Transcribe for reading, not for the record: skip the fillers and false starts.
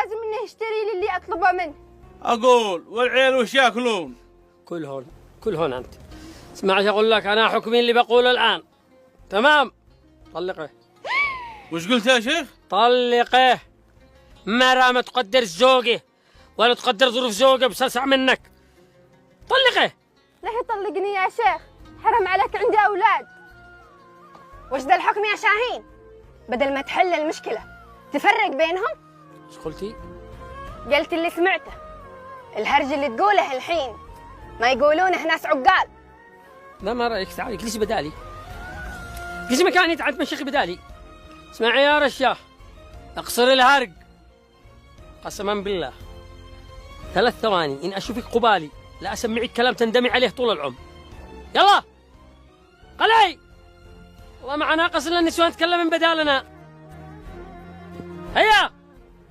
لازم انه يشتري لي اللي اطلبه منه. اقول والعيال وش ياكلون؟ كل هون انت. اسمع ايش اقول لك، انا حكمي اللي بقوله الان. تمام؟ طلقه. وش قلت يا شيخ؟ طلقه. مرة ما تقدر زوجه ولا تقدر ظروف زوجه بسلسع منك. طلقه. لا يطلقني يا شيخ، حرام عليك، عندي اولاد. وش ذا الحكم يا شاهين؟ بدل ما تحل المشكلة تفرق بينهم؟ ايش قلتي؟ قلت اللي سمعته. الهرج اللي تقوله الحين ما يقولونه ناس عقال. لا ما رايك؟ تعالي اجلسي بدالي، اجلسي مكاني، تعال تمشخي بدالي. اسمعي يا رشاح، اقصر الهرق قسما بالله 3 ثواني ان اشوفك قبالي لا اسمعك كلام تندمي عليه طول العمر. يلا قلعي. والله مع ناقص الا النسوان تكلم من بدالنا. هيا